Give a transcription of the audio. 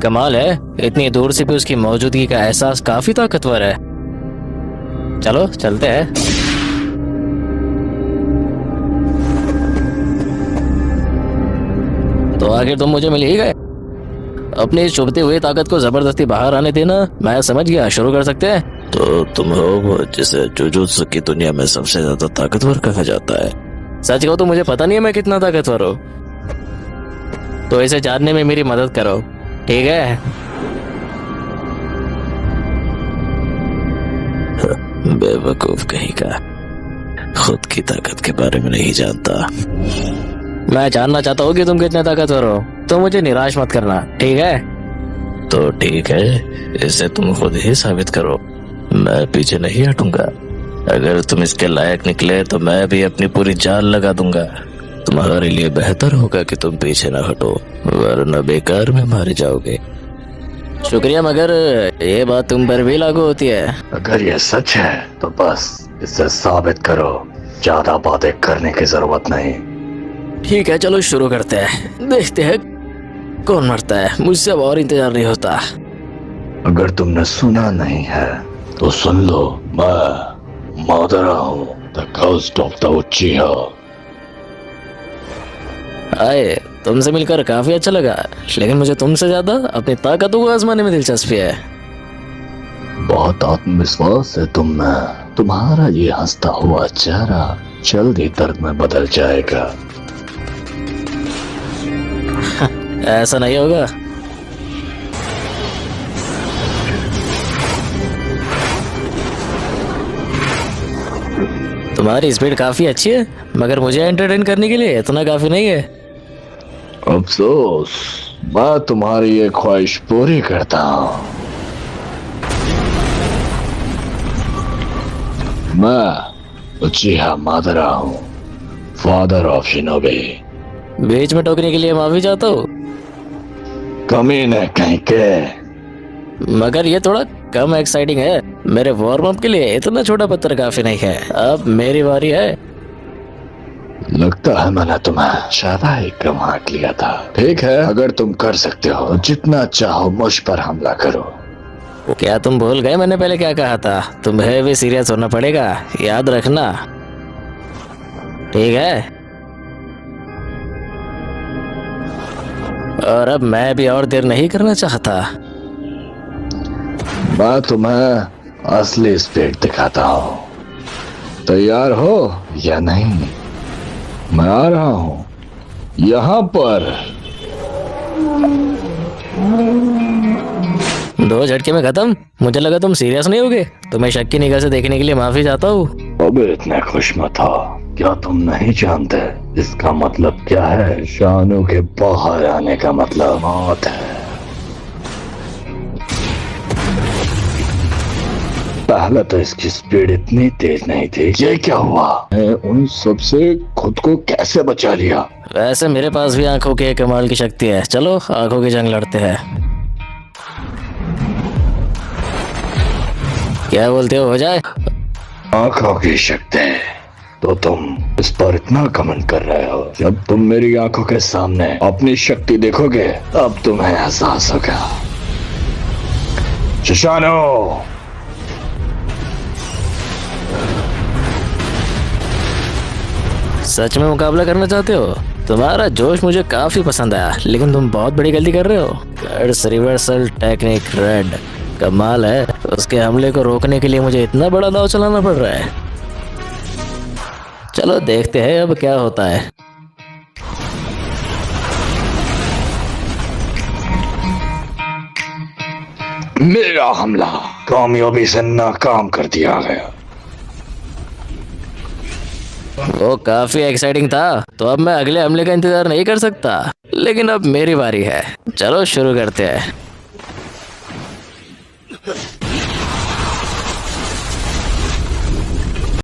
कमाल है, इतनी दूर से भी उसकी मौजूदगी का एहसास काफी ताकतवर है। चलो चलते हैं। तो आखिर तुम मुझे मिल ही गए। अपनी इस चुभती हुई ताकत को जबरदस्ती बाहर आने देना। मैं समझ गया, शुरू कर सकते हैं। तो तुम हो वो जिसे जुजुत्सु की दुनिया में सबसे ज्यादा ताकतवर कहा जाता है। सच कहूं तो मुझे पता नहीं है मैं कितना ताकतवर हूँ, तो इसे जानने में मेरी मदद करो, ठीक है? बेवकूफ कहीं का, खुद की ताकत के बारे में नहीं जानता। मैं जानना चाहता हूँ कि तुम कितने ताकतवर हो, तो मुझे निराश मत करना, ठीक है? तो ठीक है, इसे तुम खुद ही साबित करो, मैं पीछे नहीं हटूंगा। अगर तुम इसके लायक निकले तो मैं भी अपनी पूरी जान लगा दूंगा। तुम्हारे लिए बेहतर होगा कि तुम पीछे ना हटो, वरना बेकार में मारे जाओगे। शुक्रिया, मगर ये बात तुम पर भी लागू होती है। अगर ये सच है तो बस इसे साबित करो, ज्यादा बातें करने की जरूरत नहीं। ठीक है, चलो शुरू करते हैं, देखते हैं कौन मरता है। मुझसे अब और इंतजार नहीं होता। अगर तुमने सुना नहीं है तो सुन लो, मैं मादरा हूँ, द घोस्ट ऑफ द उचिहा। आए, तुमसे मिलकर काफी अच्छा लगा, लेकिन मुझे तुमसे ज्यादा अपनी ताकतों को आजमाने में दिलचस्पी है। बहुत आत्मविश्वास है तुम में। तुम्हारा ये हंसता हुआ चेहरा जल्द ही दर्द में बदल जाएगा। ऐसा नहीं होगा। तुम्हारी स्पीड काफी अच्छी है, मगर मुझे एंटरटेन करने के लिए इतना काफी नहीं है। अफसोस, मैं तुम्हारी ये ख्वाहिश पूरी करता हूँ। मैं उचिहा मादरा हूँ, फादर ऑफ शिनोबी। बीच में टोकने के लिए माफी चाहता हूँ, कमीने कहीं के। मगर ये थोड़ा कम एक्साइटिंग है। मेरे वार्म अप के लिए इतना छोटा पत्थर काफी नहीं है। अब मेरी बारी है। लगता है मैंने तुम्हें ज्यादा ही कम आंक लिया था। ठीक है, अगर तुम कर सकते हो तो जितना चाहो मुझ पर हमला करो। क्या तुम भूल गए मैंने पहले क्या कहा था? तुम्हें भी सीरियस होना पड़ेगा, याद रखना, ठीक है? और अब मैं भी और देर नहीं करना चाहता। मैं तुम्हें असली स्पीड दिखाता हूँ। तैयार हो या नहीं? मैं आ रहा हूँ यहाँ पर। 2 झटके में खत्म। मुझे लगा तुम सीरियस नहीं होगे। तुम्हें शक की निगाह से देखने के लिए माफी चाहता हूँ। अब इतने खुश मत हो। क्या तुम नहीं जानते इसका मतलब क्या है? शानू के बाहर आने का मतलब मौत है। पहले तो इसकी स्पीड इतनी तेज नहीं थी। ये क्या हुआ? मैं उन सब से खुद को कैसे बचा लिया? वैसे मेरे पास भी आंखों की कमाल की शक्ति है। चलो आंखों की जंग लड़ते हैं। क्या बोलते हो जाए? आंखों की शक्ति? तो तुम इस पर इतना कमेंट कर रहे हो। जब तुम मेरी आंखों के सामने अपनी शक्ति देखोगे तब तुम्हें एहसास होगा। सुशानो, सच में मुकाबला करना चाहते हो? तुम्हारा जोश मुझे काफी पसंद आया, लेकिन तुम बहुत बड़ी गलती कर रहे हो। कर्स रिवर्सल टेक्निक रेड कमाल है। उसके हमले को रोकने के लिए मुझे इतना बड़ा दांव चलाना पड़ रहा है। चलो देखते हैं अब क्या होता है। मेरा हमला कामयाबी से नाकाम कर दिया गया। वो काफी एक्साइटिंग था, तो अब मैं अगले हमले का इंतजार नहीं कर सकता। लेकिन अब मेरी बारी है। चलो शुरू करते हैं।